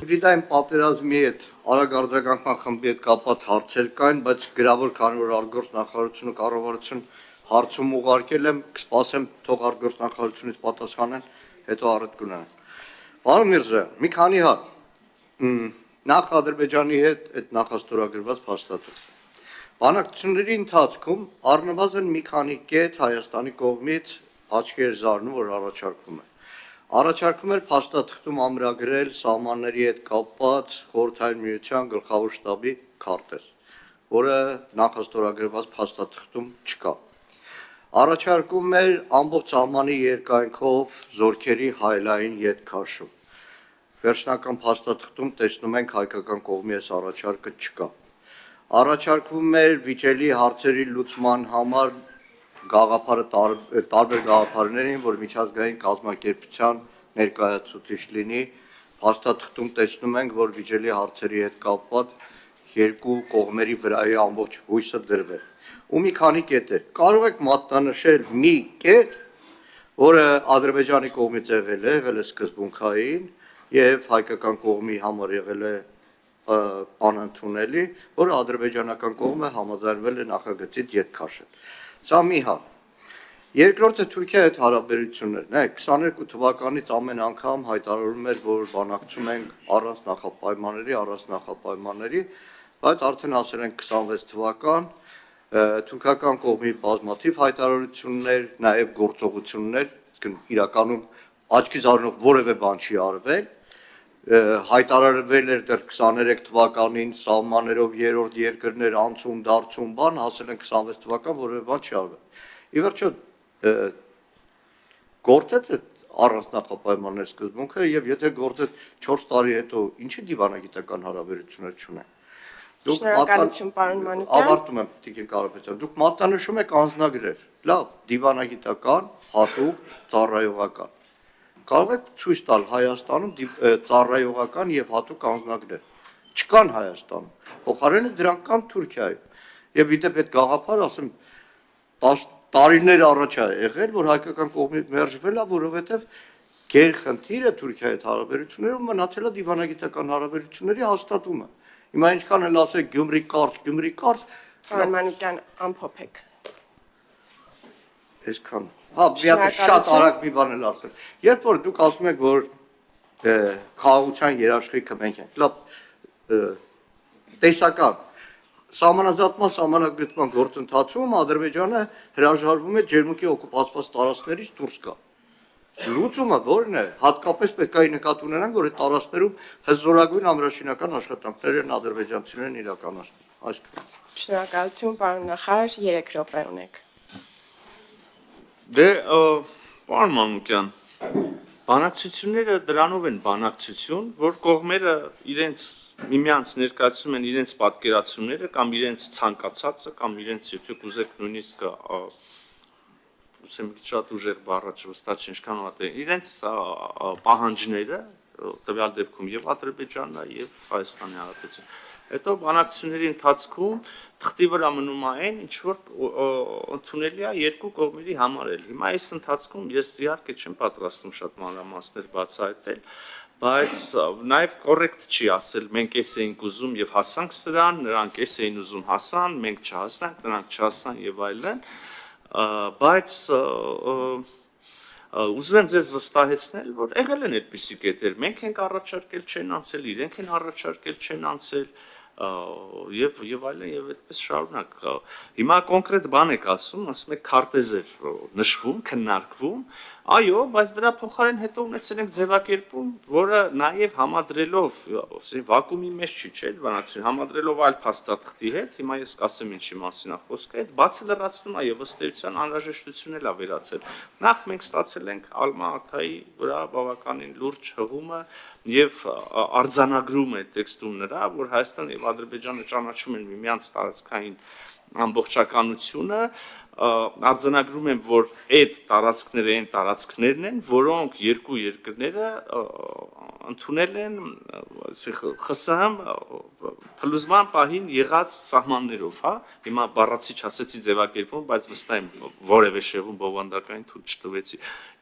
Հիբրիդային պատերազմի հետ արագարձականական խմբի հետ կապված հարցեր կային, բայց գրավոր քանի որ արտգործ նախարարությունը կառավարություն հարցում ուղարկել եմ, կսպասեմ թող արտգործ նախարարությունից պատասխանեն, հետո առիթ կունենան։ Պարոն Միրզոյան, մի քանի հատ նախ Ադրբեջանի հետ այդ նախաստորագրված փաստաթուղթ։ Բանակցությունների ընթացքում առնվազն մի քանի կետ Հայաստանի կողմից աչքի էր զարնում, որ առաջարկվում է։ Առաջարկում էր փաստաթղթում ամրագրել սահմանների հետ կապված Խորհրդային Միության գլխավոր շտաբի քարտեզ, որը նախաստորագրված փաստաթղթում չկա։ Առաջարկում էր ամբողջ սահմանի երկայնքով զորքերի հայլային ետքաշում։ Վերջնական փաստաթղթում տեսնում ենք հայկական կողմի այս առաջարկը չկա։ Առաջարկվում էր վիճելի հարցերի լուծման համար գաղափարը տարբեր գաղափարներին, որ միջազգային կազմակերպության ներկայացուցիչ լինի, փաստաթղթում տեսնում ենք, որ վիճելի հարցերի հետ կապված երկու կողմերի վրայի ամբողջ հույսը դրվել։ Ու մի քանի կետեր։ Կարող եք մատնանշել մի կետ, որը Ադրբեջանի կողմից եղել է սկզբունքային եւ հայկական կողմի համար եղել է անընդունելի, որը ադրբեջանական կողմը համաձայնվել է նախագծից ետքաշել։ Սա մի հատ։ Երկրորդը Թուրքիայի հետ հարաբերություններն է, 22 թվականից ամեն անգամ հայտարարում էր, որ բանակցում ենք առանց նախապայմանների, բայց արդեն ասել են 26 թվական, թուրքական կողմի բազմաթիվ հայտարարություններ, նաև գործողություններ, իրականում աչքի զարնող որևէ բան չի արվել, հայտարարվել էր դեռ 23 թվականին սահմաններով երրորդ երկրներ անցում, դարձում բան, ասել են 26 թվական որևէ բան չի արվել։ Ի վերջո գործեց այդ առանց նախապայմաններ սկզբունքը եւ եթե գործեց 4 տարի հետո ինչի դիվանագիտական հարաբերություններ չունեն։ Շնորհակալություն, պարոն Մանուկյան։ Ավարտում եմ, Տիկին Կարապետյան։ Դուք մատնանշում եք անձնագրեր։ Լավ, դիվանագիտական, հատուկ, ծառայողական։ Կարող եք ցույց տալ Հայաստանում ծառայողական եւ հատուկ անձնագրեր։ Չկան Հայաստանում։ Փոխարենը դրանք կան Թուրքիայում։ Եվ իդեպ այդ գաղափարը, ասեմ, 10 տարիներ առաջ է եղել, որ հայկական կողմից մերժվել է, որովհետեւ գերխնդիրը Թուրքիայի հետ հարաբերություններում մնացել է դիվանագիտական հարաբերությունների հաստատումը։ Հիմա ինչքան էլ ասեք Գյումրի կարճ, Պարոն Մանուկյան, ամփոփեք։ Այսքան։ Հա, շատ արագ մի բան էլ ասեմ։ Երբ որ դուք ասում եք, որ խաղաղության երաշխիքը մենք ենք, լավ, տեսական Սահմանազատման սահմանագրման գործընթացում Ադրբեջանը հրաժարվում է ջերմուկի օկուպացված տարածքներից դուրս գա։ Լուծումը որն է, հատկապես պետք է նկատի ունենանք, որ այդ տարածքներում հզորագույն ամրաշինական աշխատանքներ են ադրբեջանցիներն իրականացնում։ Այսքան։ Շնորհակալություն, պարոն նախարար, 3 րոպե ունեք։ Պարոն Մանուկյան, բանակցությունները դրանով են բանակցություն, որ կողմերը իրենց միմյանց ներկայացնում են իրենց պատկերացումները կամ իրենց ցանկացածը կամ իրենց եթե կուզեք նույնիսկ ուսեմ շատ ուժեղ բառաճ վստահ չի ինչքան ուղղակի իրենց պահանջները տվյալ դեպքում եւ Ադրբեջանն եւ Հայաստանի Հանրապետությունը հետո բանակցությունների ընթացքում թղթի վրա մնում է այն ինչ որ ընդունելի է երկու կողմերի համար էլ հիմա այս ընթացքում ես իհարկե չեմ պատրաստում շատ մանրամասներ բացահայտել բայց նաև կոռեկտ չի ասել մենք էս էինք ուզում եւ հասանք սրան, նրանք էս էին ուզում հասան, մենք չհասանք, նրանք չհասան եւ այլն, բայց ուզում եմ ձեզ վստահեցնել, որ եղել են այդպիսի կետեր, մենք ենք առաջարկել չեն անցել, իրենք են առաջարկել չեն անցել եւ այլն եւ այդպես շարունակ հիմա կոնկրետ բան եք ասում եք քարտեզեր նշվում քննարկվում այո բայց դրա փոխարեն հետո ունեցել ենք ձևակերպում որը նաեւ համադրելով վակուումի մեջ չի չէ բանակցություն համադրելով այլ փաստաթղթի հետ հիմա ես կասեմ ինչի մասին է խոսքը այդ բացը լրացնում է եւ ըստ էության անհրաժեշտություն էլ է վերացել նախ մենք ստացել ենք Ալմա ակտայի վրա բավականին լուրջ հղումը եւ արձանագրում է տեքստում նրա որ Հայաստանը եւ Ադրբեջանը ճանաչում են միմյանց տարածքային ամբողջականությունը արձանագրում են, որ այդ տարածքները այն տարածքներն են, որոնք երկու երկրները ընդունել են ԽՍՀՄ փլուզման պահին եղած սահմաններով, հա, հիմա բառացի չասեցի ձևակերպում, բայց վստահ եմ որևէ շեղում բովանդակային թույլ չտվեցի։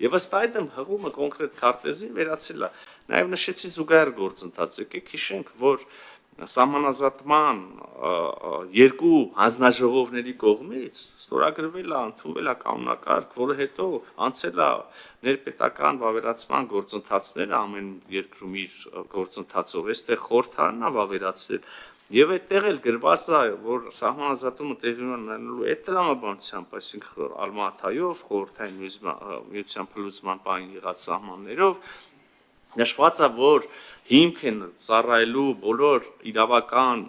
Եվ ըստ այդմ հղումը կոնկրետ քարտեզին վերացել է։ Նաև նշեցի զուգահեռ գործընթաց, եկեք հիշենք, որ սահմանազատման երկու հանձնաժողովների կողմից ստորագրվել է, ընդունվել է կանոնակարգ, որը հետո անցել է ներպետական վավերացման գործընթացները ամեն երկրում իր գործընթացով, այստեղ խորհրդարանն է վավերացրել եւ այդտեղ էլ գրված է, որ սահմանազատումը տեղի ունենալու այդ տրամաբանությամբ, այսինքն Ալմատայով, խորհրդային միության փլուզման պահին եղած սահմաններով նշված է, որ հիմք են ծառայելու բոլոր իրավական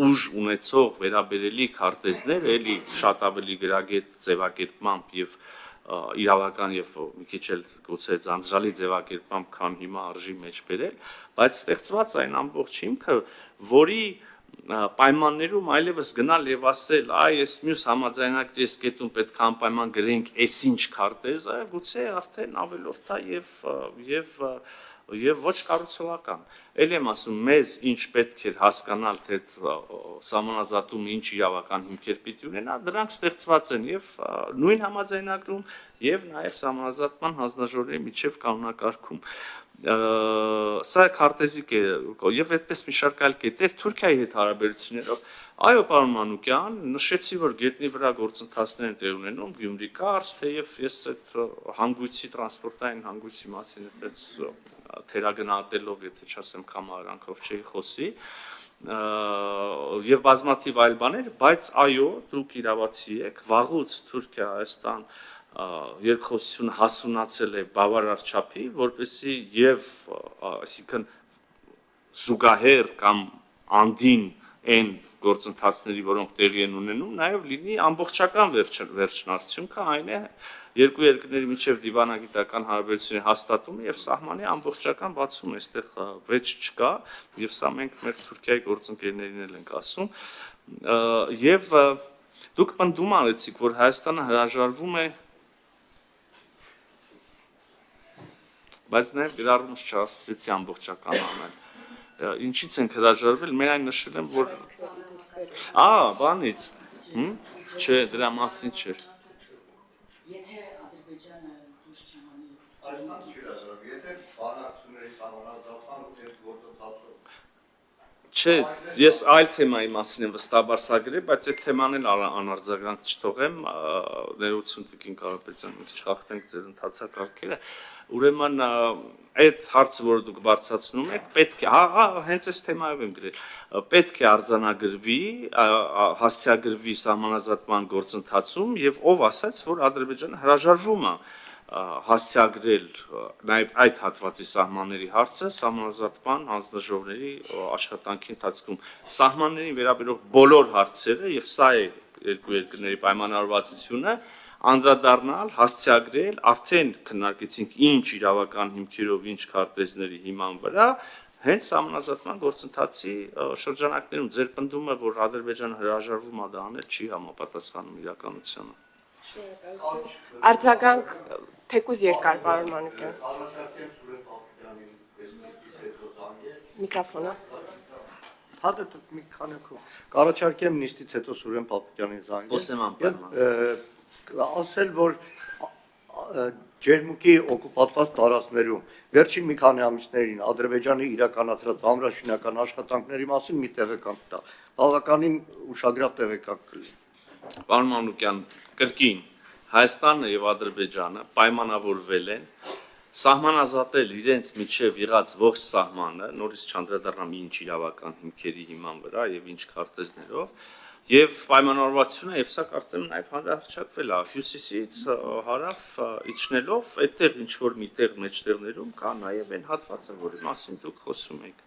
ուժ ունեցող վերաբերելի քարտեզները, էլի շատ ավելի գրագետ ձևակերպմամբ եւ իրավական եւ մի քիչ էլ գուցե ձանձրալի ձևակերպմամբ, քան հիմա արժի մեջ բերել, բայց ստեղծված այն ամբողջ հիմքը, որի պայմաններում այլևս գնալ եւ ասել, այ այս մյուս համաձայնագրի այս կետում պետք է անպայման գրենք այսինչ քարտեզ, գուցե արդեն ավելորդ է եւ ոչ կառուցողական։ Էլ եմ ասում, մեզ ինչ պետք է հասկանալ, թե սահմանազատումը ինչ իրավական հիմքեր պիտի ունենա, դրանք ստեղծված են եւ նույն համաձայնագրում եւ նաեւ սահմանազատման հանձնաժողովների միջև կանոնակարգում։ Սա քարտեզի եւ այդպես մի շարք այլ կետեր Թուրքիայի հետ հարաբերություններով։ Այո, պարոն Մանուկյան, նշեցի, որ գետնի վրա գործընթացներ են տեղ ունենում, Գյումրի կարս, թեև ես այդ հանգույցի տրանսպորտային հանգույցի մասին այդպես թերագնահատելով, եթե չասեմ կամարանքով չի խոսի, եւ բազմաթիվ այլ բաներ, բայց այո, դուք իրավացի եք, վաղուց Թուրքիա-Հայաստան երկխոսությունը հասունացել է բավարար չափի, որպեսզի եւ այսինքն զուգահեռ կամ անդին այն գործընթացների, որոնք տեղի են ունենում, նաև լինի ամբողջական վերջնարդյունքը, այն է երկու երկրների միջև դիվանագիտական հարաբերությունների հաստատումը եւ սահմանի ամբողջական բացումը, այստեղ վեճ չկա, եւ սա մենք մեր Թուրքիայի գործընկերներին էլ ենք ասում, եւ դուք պնդում արեցիք, որ Հայաստանը հրաժարվում է, բայց նաև գրառումս չհասցրեցի ամբողջական անել։ Ինչից ենք հրաժարվել, մեր այն նշել եմ, որ բանից, չէ, դրա մասին չէր։ Եթե Ադրբեջանը դուրս չհանի, եթե բանակցությունների սահմանազատման ու այդ գործընթացով Չէ, ես այլ թեմայի մասին եմ վստահաբար սա գրել, բայց այդ թեման էլ անարձագանք չթողեմ, ներողություն Տիկին Կարապետյան, մի քիչ խախտենք ձեր ընթացակարգերը։ Ուրեմն այդ հարցը, որը դուք բարձրացնում եք, պետք է, հենց այս թեմայով եմ գրել, պետք է արձանագրվի, հասցեագրվի սահմանազատման գործընթացում եւ ով ասաց, որ Ադրբեջանը հրաժարվում է հասցեագրել նաև այդ հատվածի սահմանների հարցը սահմանազատման հանձնաժողովների աշխատանքի ընթացքում սահմաններին վերաբերող բոլոր հարցերը եւ սա է երկու երկրների պայմանավորվածությունը անդրադառնալ, հասցեագրել, արդեն քննարկեցինք ինչ իրավական հիմքերով, ինչ քարտեզների հիման վրա, հենց սահմանազատման գործընթացի շրջանակներում ձեր պնդումը, որ Ադրբեջանը հրաժարվում է դա անել, չի համապատասխանում իրականությանը։ Արձագանք թեկուզ երկար, պարոն Մանուկյան։ Միկրոֆոնը։ Հատը մի քանի Կարաչարկեմ նիստից հետո Սուրեն Պապիկյանին զանգել։ Խոսեմ անպայման։ Ասել, որ ջերմուկի օկուպացված տարածքներում վերջին մի քանի ամիսներին Ադրբեջանի իրականացրած ամրաշինական աշխատանքների մասին մի տեղեկանք տա։ Բավականին ուշագրավ տեղեկանք կլինի։ Պարոն Մանուկյան, կրկին Հայաստանը եւ Ադրբեջանը պայմանավորվել են սահմանազատել իրենց միջև եղած ողջ սահմանը, նորից չանդրադառնամ ինչ իրավական հիմքերի հիման վրա եւ ինչ քարտեզներով, եւ պայմանավորվածությունը եւ սա կարծեմ նաեւ հանրահրճակվել է հյուսիսից հարավ իջնելով, այդտեղ ինչ որ միտեղ մեջտեղներում կա նաեւ այն հատվածը, որի մասին դուք խոսում եք։